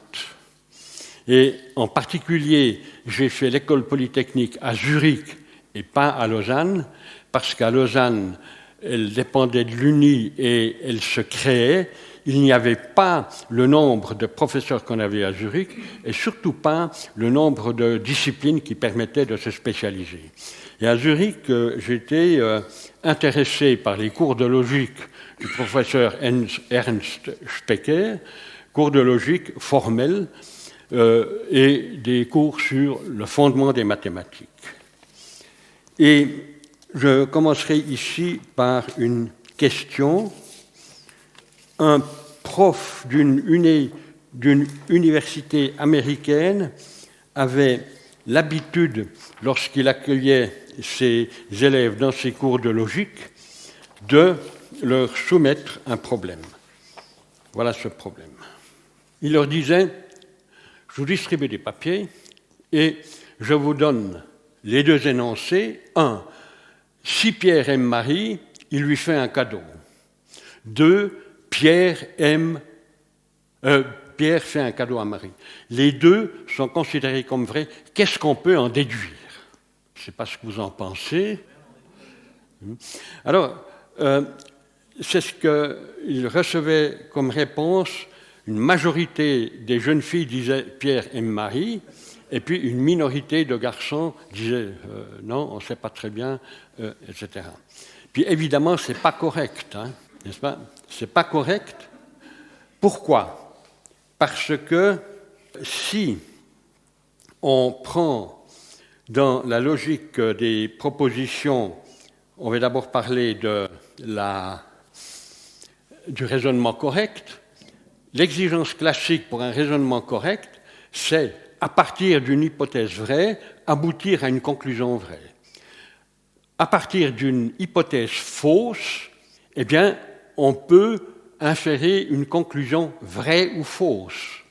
Et en particulier, j'ai fait l'école polytechnique à Zurich et pas à Lausanne, parce qu'à Lausanne, elle dépendait de l'Uni et elle se créait. Il n'y avait pas le nombre de professeurs qu'on avait à Zurich et surtout pas le nombre de disciplines qui permettaient de se spécialiser. Et à Zurich, j'étais intéressé par les cours de logique du professeur Ernst Specker, cours de logique formels et des cours sur le fondement des mathématiques. Et je commencerai ici par une question. Un prof d'une université américaine avait l'habitude, lorsqu'il accueillait ses élèves dans ses cours de logique, de leur soumettre un problème. Voilà ce problème. Il leur disait, je vous distribue des papiers et je vous donne les 2 énoncés. 1, si Pierre aime Marie, il lui fait un cadeau. 2, Pierre fait un cadeau à Marie. Les deux sont considérés comme vrais. Qu'est-ce qu'on peut en déduire? Je ne sais pas ce que vous en pensez. Alors, c'est ce qu'il recevait comme réponse. Une majorité des jeunes filles disaient Pierre aime Marie, et puis une minorité de garçons disaient non, on ne sait pas très bien, etc. Puis évidemment, ce n'est pas correct, hein, n'est-ce pas? Ce n'est pas correct. Pourquoi? Parce que si on prend dans la logique des propositions, on va d'abord parler du raisonnement correct. L'exigence classique pour un raisonnement correct, c'est, à partir d'une hypothèse vraie, aboutir à une conclusion vraie. À partir d'une hypothèse fausse, eh bien, on peut inférer une conclusion vraie ou fausse.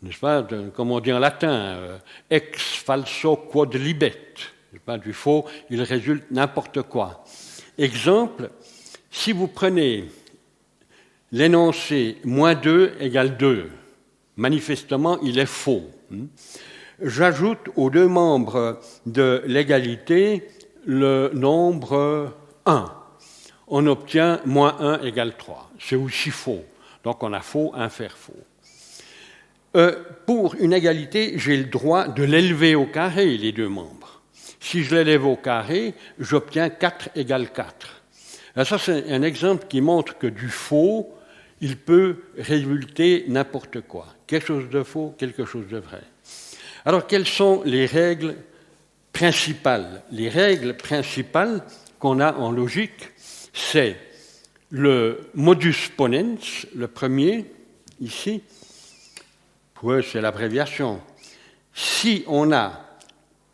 N'est-ce pas? Comme on dit en latin, ex falso quod libet. N'est-ce pas? Du faux, il résulte n'importe quoi. Exemple, si vous prenez l'énoncé moins 2 égale 2, manifestement, il est faux. J'ajoute aux deux membres de l'égalité le nombre 1. On obtient moins 1 égale 3. C'est aussi faux. Donc on a faux, infère faux. Pour une égalité, j'ai le droit de l'élever au carré, les deux membres. Si je l'élève au carré, j'obtiens 4 égale 4. Alors ça, c'est un exemple qui montre que du faux, il peut résulter n'importe quoi. Quelque chose de faux, quelque chose de vrai. Alors, quelles sont les règles principales? Les règles principales qu'on a en logique, c'est le modus ponens, le premier, ici. Oui, c'est l'abréviation. Si on a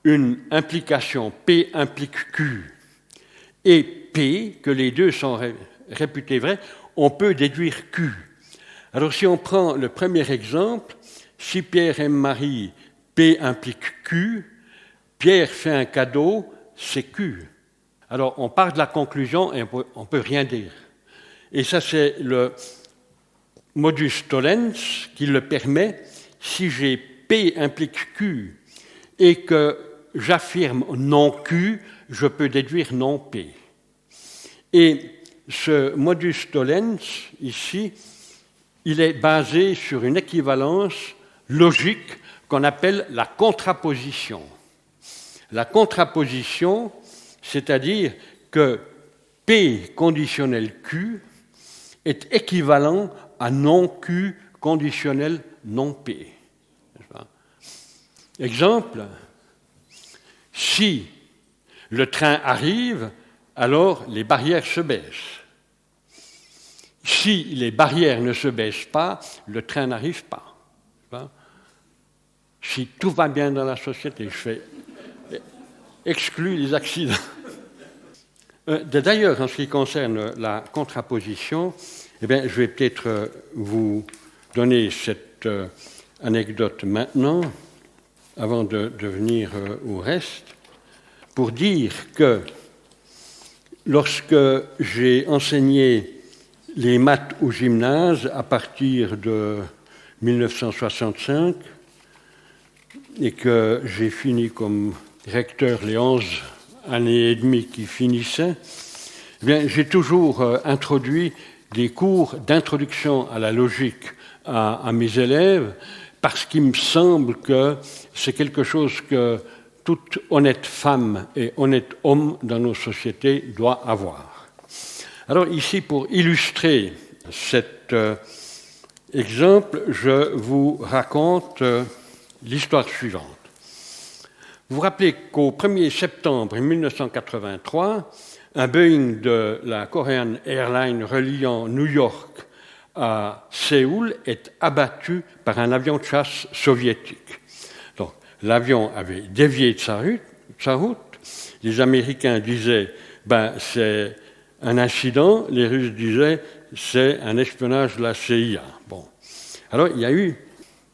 une implication P implique Q et P, que les deux sont réputés vrais, on peut déduire Q. Alors si on prend le premier exemple, si Pierre aime Marie, P implique Q, Pierre fait un cadeau, c'est Q. Alors on part de la conclusion et on ne peut rien dire. Et ça c'est le modus tollens qui le permet. Si j'ai P implique Q et que j'affirme non Q, je peux déduire non P. Et ce modus tollens, ici, il est basé sur une équivalence logique qu'on appelle la contraposition. La contraposition, c'est-à-dire que P conditionnel Q est équivalent à non Q conditionnel non P. Exemple, si le train arrive, alors les barrières se baissent. Si les barrières ne se baissent pas, le train n'arrive pas. Si tout va bien dans la société, je exclus les accidents. D'ailleurs, en ce qui concerne la contraposition, eh bien, je vais peut-être vous donner cette anecdote maintenant, avant de venir au reste, pour dire que lorsque j'ai enseigné les maths au gymnase à partir de 1965 et que j'ai fini comme recteur les 11 années et demie qui finissaient, eh bien, j'ai toujours introduit des cours d'introduction à la logique à mes élèves parce qu'il me semble que c'est quelque chose que toute honnête femme et honnête homme dans nos sociétés doit avoir. Alors ici, pour illustrer cet exemple, je vous raconte l'histoire suivante. Vous vous rappelez qu'au 1er septembre 1983, un Boeing de la Korean Airlines reliant New York à Séoul est abattu par un avion de chasse soviétique. Donc, l'avion avait dévié de sa route. Les Américains disaient c'est un incident, les Russes disaient c'est un espionnage de la CIA. Bon. Alors, il y a eu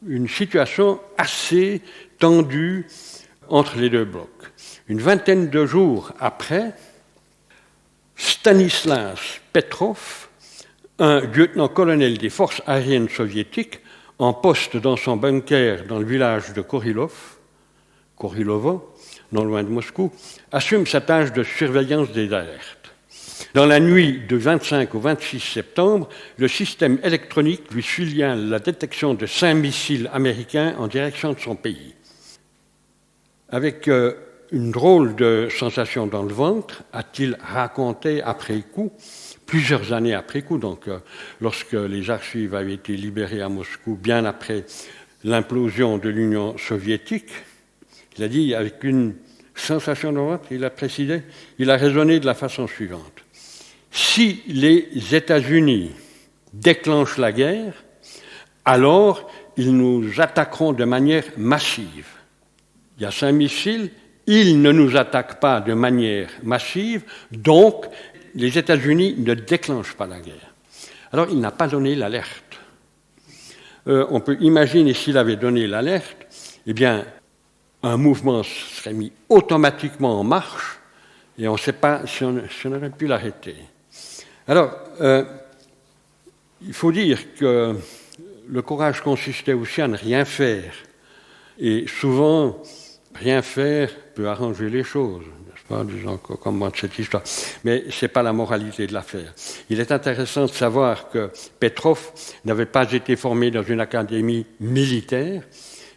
une situation assez tendue entre les deux blocs. Une vingtaine de jours après, Stanislas Petrov, un lieutenant-colonel des forces aériennes soviétiques en poste dans son bunker dans le village de Korilovo, non loin de Moscou, assume sa tâche de surveillance des alertes. Dans la nuit du 25 au 26 septembre, le système électronique lui signale la détection de 5 missiles américains en direction de son pays. Avec une drôle de sensation dans le ventre, a-t-il raconté après coup, plusieurs années après coup, donc lorsque les archives avaient été libérées à Moscou, bien après l'implosion de l'Union soviétique, il a dit avec une sensation dans le ventre, il a précisé, il a raisonné de la façon suivante. Si les États-Unis déclenchent la guerre, alors ils nous attaqueront de manière massive. Il y a 5 missiles, ils ne nous attaquent pas de manière massive, donc les États-Unis ne déclenchent pas la guerre. Alors il n'a pas donné l'alerte. On peut imaginer s'il avait donné l'alerte, eh bien, un mouvement serait mis automatiquement en marche et on ne sait pas si on aurait pu l'arrêter. Alors, il faut dire que le courage consistait aussi à ne rien faire. Et souvent, rien faire peut arranger les choses, n'est-ce pas, disons, comme moi de cette histoire. Mais ce n'est pas la moralité de l'affaire. Il est intéressant de savoir que Petrov n'avait pas été formé dans une académie militaire,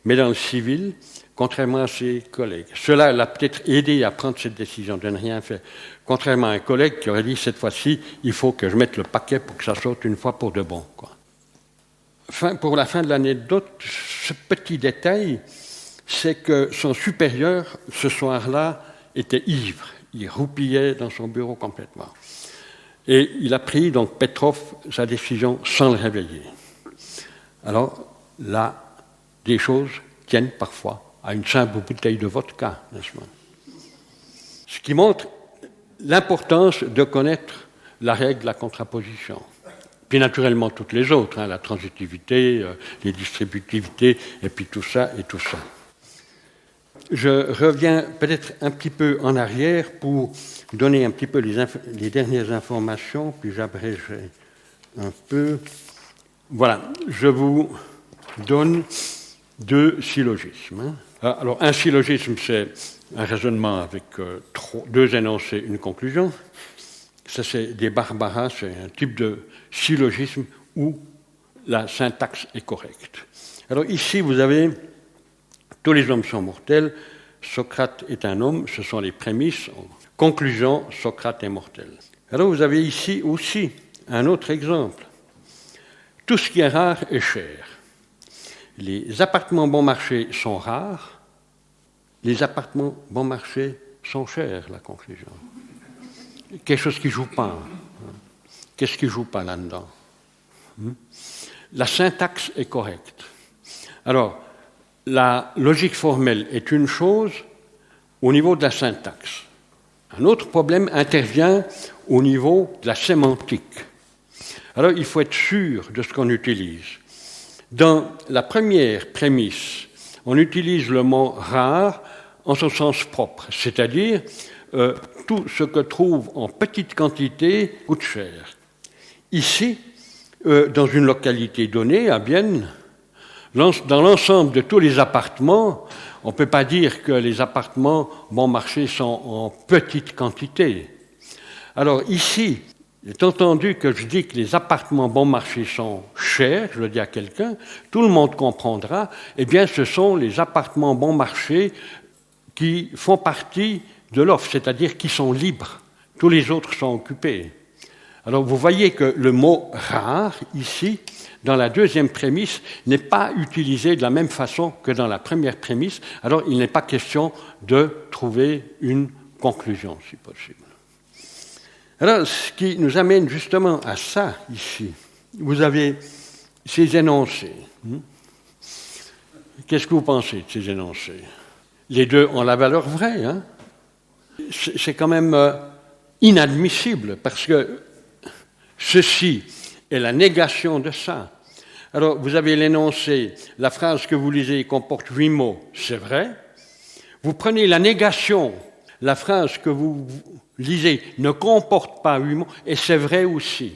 mais dans le civil, contrairement à ses collègues. Cela l'a peut-être aidé à prendre cette décision de ne rien faire. Contrairement à un collègue qui aurait dit, cette fois-ci, il faut que je mette le paquet pour que ça sorte une fois pour de bon, quoi. Pour la fin de l'anecdote, ce petit détail, c'est que son supérieur, ce soir-là, était ivre. Il roupillait dans son bureau complètement. Et il a pris, donc, Petrov, sa décision sans le réveiller. Alors, là, des choses tiennent parfois à une simple bouteille de vodka, n'est-ce pas ? Ce qui montre l'importance de connaître la règle de la contraposition. Puis naturellement toutes les autres, la transitivité, les distributivités, et puis tout ça et tout ça. Je reviens peut-être un petit peu en arrière pour donner un petit peu les dernières informations, puis j'abrégerai un peu. Voilà, je vous donne 2 syllogismes. Alors, un syllogisme, c'est un raisonnement avec 2 énoncés, une conclusion. Ça, c'est des barbaras, c'est un type de syllogisme où la syntaxe est correcte. Alors ici, vous avez « Tous les hommes sont mortels »,« Socrate est un homme », ce sont les prémices. Conclusion, Socrate est mortel. Alors vous avez ici aussi un autre exemple. « Tout ce qui est rare est cher ». Les appartements bon marché sont rares, les appartements bon marché sont chers, la conclusion. Quelque chose qui ne joue pas. Qu'est-ce qui ne joue pas là-dedans ? La syntaxe est correcte. Alors, la logique formelle est une chose au niveau de la syntaxe. Un autre problème intervient au niveau de la sémantique. Alors, il faut être sûr de ce qu'on utilise. Dans la première prémisse, on utilise le mot « rare » en son sens propre, c'est-à-dire tout ce que trouve en petite quantité coûte cher. Ici, dans une localité donnée, à Bienne, dans l'ensemble de tous les appartements, on ne peut pas dire que les appartements bon marché sont en petite quantité. Alors ici, étant entendu que je dis que les appartements bon marché sont chers, je le dis à quelqu'un, tout le monde comprendra, eh bien ce sont les appartements bon marché qui font partie de l'offre, c'est-à-dire qui sont libres. Tous les autres sont occupés. Alors vous voyez que le mot « rare » ici, dans la deuxième prémisse, n'est pas utilisé de la même façon que dans la première prémisse. Alors il n'est pas question de trouver une conclusion, si possible. Alors ce qui nous amène justement à ça ici, vous avez ces énoncés. Qu'est-ce que vous pensez de ces énoncés ? Les deux ont la valeur vraie, hein ? C'est quand même inadmissible, parce que ceci est la négation de ça. Alors, vous avez l'énoncé, la phrase que vous lisez comporte 8 mots, c'est vrai. Vous prenez la négation, la phrase que vous lisez ne comporte pas 8 mots, et c'est vrai aussi.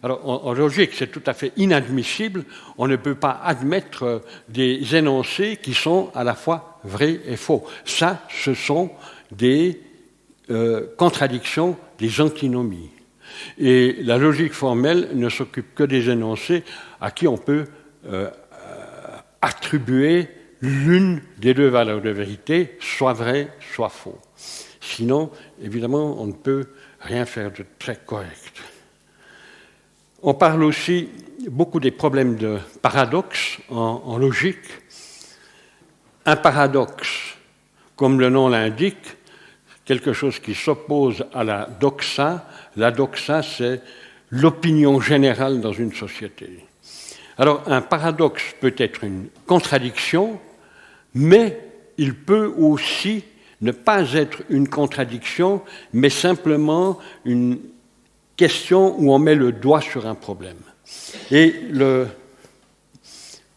Alors, en logique, c'est tout à fait inadmissible. On ne peut pas admettre des énoncés qui sont à la fois vrais et faux. Ça, ce sont des contradictions, des antinomies. Et la logique formelle ne s'occupe que des énoncés à qui on peut attribuer l'une des deux valeurs de vérité, soit vrai, soit faux. Sinon, évidemment, on ne peut rien faire de très correct. On parle aussi beaucoup des problèmes de paradoxe en logique. Un paradoxe, comme le nom l'indique, quelque chose qui s'oppose à la doxa. La doxa, c'est l'opinion générale dans une société. Alors, un paradoxe peut être une contradiction, mais il peut aussi ne pas être une contradiction, mais simplement une question où on met le doigt sur un problème. Et le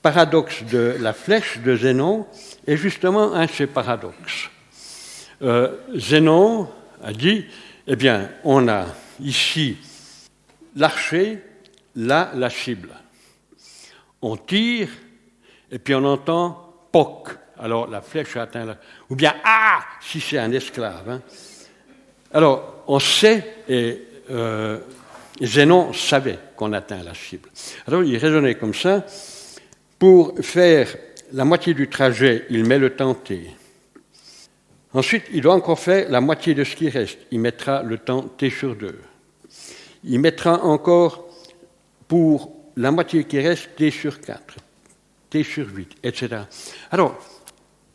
paradoxe de la flèche de Zénon est justement un de ces paradoxes. Zénon a dit, eh bien, on a ici l'archer, là la cible. On tire, et puis on entend « poc ». Alors la flèche atteint la... Ou bien « ah » si c'est un esclave. Hein. Alors, on sait, et Zénon savait qu'on atteint la cible. Alors il raisonnait comme ça. Pour faire la moitié du trajet, il met le temps t. Ensuite, il doit encore faire la moitié de ce qui reste. Il mettra le temps t sur 2. Il mettra encore, pour la moitié qui reste, t sur 4, t sur 8, etc. Alors,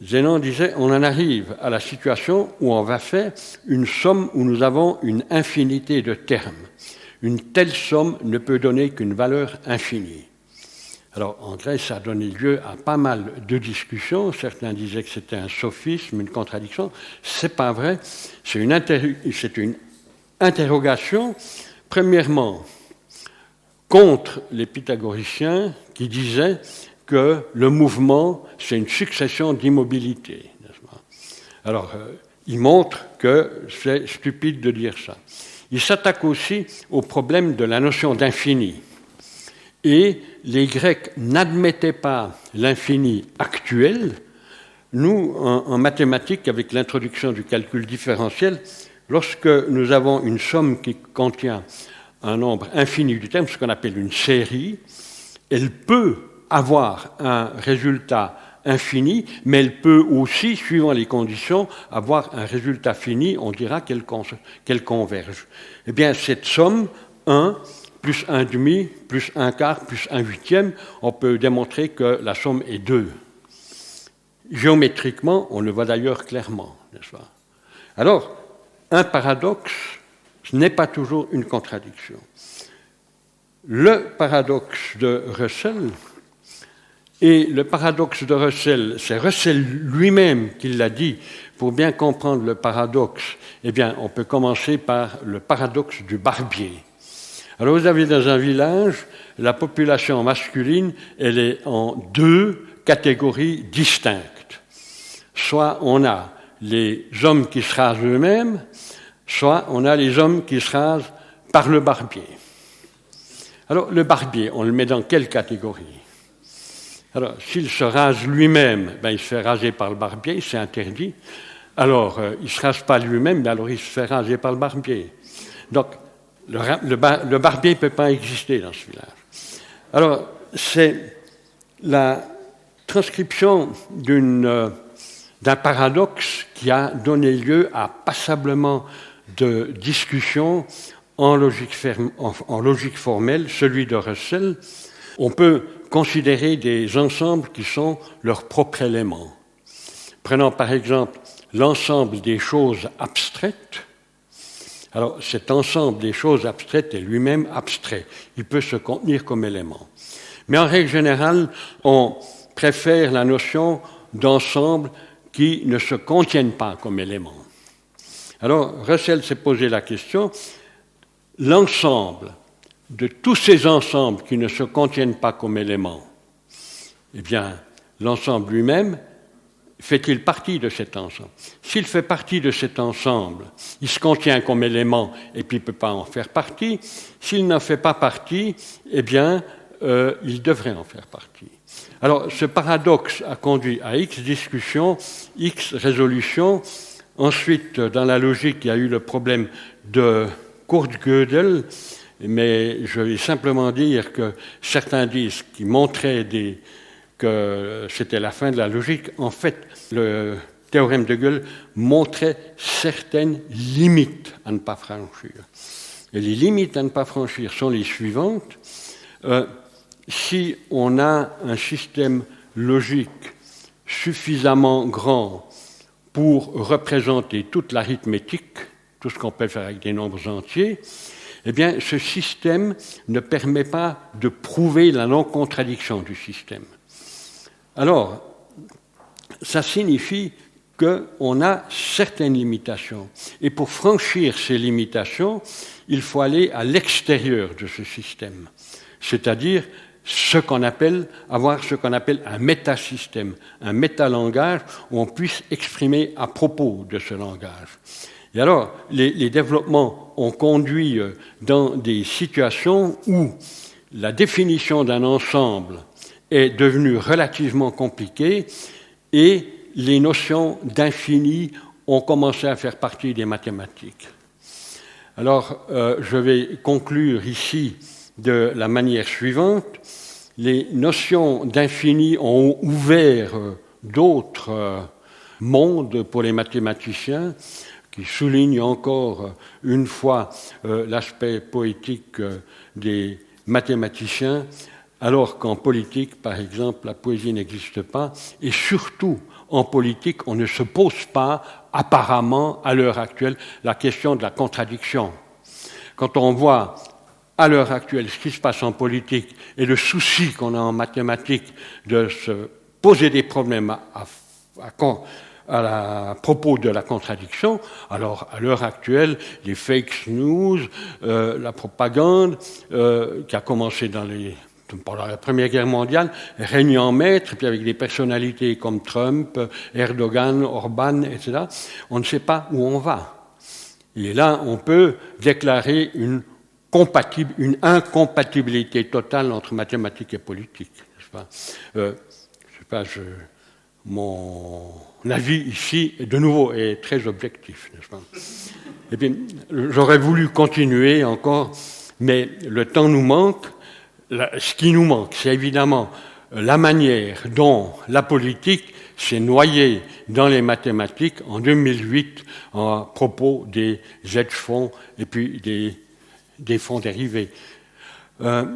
Zénon disait, on en arrive à la situation où on va faire une somme où nous avons une infinité de termes. Une telle somme ne peut donner qu'une valeur infinie. Alors, en Grèce, ça a donné lieu à pas mal de discussions. Certains disaient que c'était un sophisme, une contradiction. C'est pas vrai. C'est une interrogation, premièrement, contre les pythagoriciens qui disaient que le mouvement, c'est une succession d'immobilités. Alors, il montre que c'est stupide de dire ça. Il s'attaque aussi au problème de la notion d'infini. Et les Grecs n'admettaient pas l'infini actuel. Nous, en mathématiques, avec l'introduction du calcul différentiel, lorsque nous avons une somme qui contient un nombre infini de termes, ce qu'on appelle une série, elle peut avoir un résultat infini, mais elle peut aussi, suivant les conditions, avoir un résultat fini, on dira qu'elle converge. Eh bien, cette somme, 1 plus 1 demi, plus 1 quart, plus 1 huitième, on peut démontrer que la somme est 2. Géométriquement, on le voit d'ailleurs clairement, n'est-ce pas? Alors, un paradoxe, ce n'est pas toujours une contradiction. Le paradoxe de Russell, et le paradoxe de Russell, c'est Russell lui-même qui l'a dit. Pour bien comprendre le paradoxe, eh bien, on peut commencer par le paradoxe du barbier. Alors, vous avez dans un village, la population masculine, elle est en 2 catégories distinctes. Soit on a les hommes qui se rasent eux-mêmes, soit on a les hommes qui se rasent par le barbier. Alors, le barbier, on le met dans quelle catégorie? Alors, s'il se rase lui-même, ben, il se fait raser par le barbier, c'est interdit. Alors, il ne se rase pas lui-même, mais alors il se fait raser par le barbier. Donc, le barbier ne peut pas exister dans ce village. Alors, c'est la transcription d'un paradoxe qui a donné lieu à passablement de discussions en logique formelle, celui de Russell. On peut considérer des ensembles qui sont leurs propres éléments. Prenons par exemple l'ensemble des choses abstraites. Alors, cet ensemble des choses abstraites est lui-même abstrait. Il peut se contenir comme élément. Mais en règle générale, on préfère la notion d'ensemble qui ne se contiennent pas comme élément. Alors, Russell s'est posé la question, l'ensemble de tous ces ensembles qui ne se contiennent pas comme éléments, eh bien, l'ensemble lui-même fait-il partie de cet ensemble? S'il fait partie de cet ensemble, il se contient comme élément et puis il ne peut pas en faire partie. S'il n'en fait pas partie, eh bien, il devrait en faire partie. Alors, ce paradoxe a conduit à X discussions, X résolutions. Ensuite, dans la logique, il y a eu le problème de Kurt Gödel, mais je vais simplement dire que certains disent qu'ils montraient que c'était la fin de la logique. En fait, le théorème de Gödel montrait certaines limites à ne pas franchir. Et les limites à ne pas franchir sont les suivantes. Si on a un système logique suffisamment grand pour représenter toute l'arithmétique, tout ce qu'on peut faire avec des nombres entiers, eh bien, ce système ne permet pas de prouver la non-contradiction du système. Alors, ça signifie qu'on a certaines limitations. Et pour franchir ces limitations, il faut aller à l'extérieur de ce système, c'est-à-dire avoir ce qu'on appelle un métasystème, un métalangage où on puisse exprimer à propos de ce langage. Et alors, les développements ont conduit dans des situations où la définition d'un ensemble est devenue relativement compliquée et les notions d'infini ont commencé à faire partie des mathématiques. Alors, je vais conclure ici de la manière suivante. Les notions d'infini ont ouvert d'autres mondes pour les mathématiciens, qui soulignent encore une fois l'aspect poétique des mathématiciens, alors qu'en politique, par exemple, la poésie n'existe pas, et surtout, en politique, on ne se pose pas, apparemment, à l'heure actuelle, la question de la contradiction. Quand on voit à l'heure actuelle ce qui se passe en politique et le souci qu'on a en mathématiques de se poser des problèmes à propos de la contradiction, alors à l'heure actuelle, les fake news, la propagande qui a commencé pendant la Première Guerre mondiale, règne en maître, puis avec des personnalités comme Trump, Erdogan, Orban, etc., on ne sait pas où on va. Et là, on peut déclarer une incompatibilité totale entre mathématiques et politique. Mon avis ici, de nouveau, est très objectif. N'est-ce pas? Et bien, j'aurais voulu continuer encore, mais le temps nous manque. Ce qui nous manque, c'est évidemment la manière dont la politique s'est noyée dans les mathématiques en 2008 à propos des hedge funds et puis des fonds dérivés. Je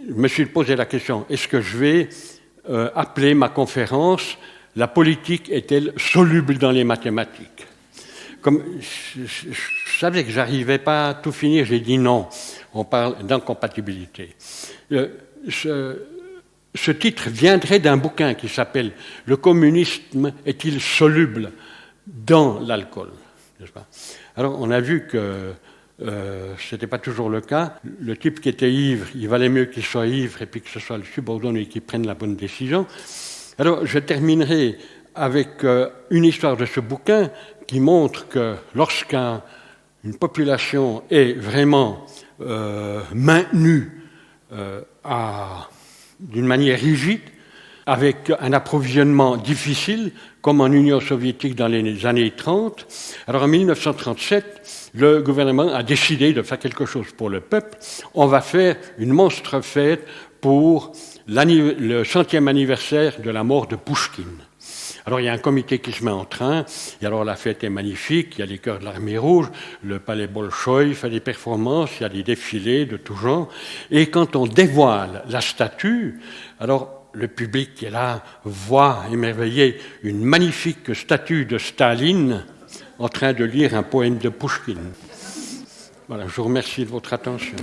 me suis posé la question, est-ce que je vais appeler ma conférence « La politique est-elle soluble dans les mathématiques ?» Comme je savais que je n'arrivais pas à tout finir, j'ai dit non, on parle d'incompatibilité. Ce titre viendrait d'un bouquin qui s'appelle « Le communisme est-il soluble dans l'alcool ?» Alors on a vu que ce n'était pas toujours le cas. Le type qui était ivre, il valait mieux qu'il soit ivre et puis que ce soit le subordonné qui prenne la bonne décision. Alors je terminerai avec une histoire de ce bouquin qui montre que lorsqu'une population est vraiment maintenue d'une manière rigide, avec un approvisionnement difficile, comme en Union soviétique dans les années 30. Alors en 1937, le gouvernement a décidé de faire quelque chose pour le peuple. On va faire une monstre fête pour le 100e anniversaire de la mort de Pouchkine. Alors il y a un comité qui se met en train, et alors la fête est magnifique, il y a les chœurs de l'Armée rouge, le palais Bolchoï fait des performances, il y a des défilés de tout genre, et quand on dévoile la statue, alors le public qui est là voit émerveillé une magnifique statue de Staline en train de lire un poème de Pouchkine. Voilà, je vous remercie de votre attention.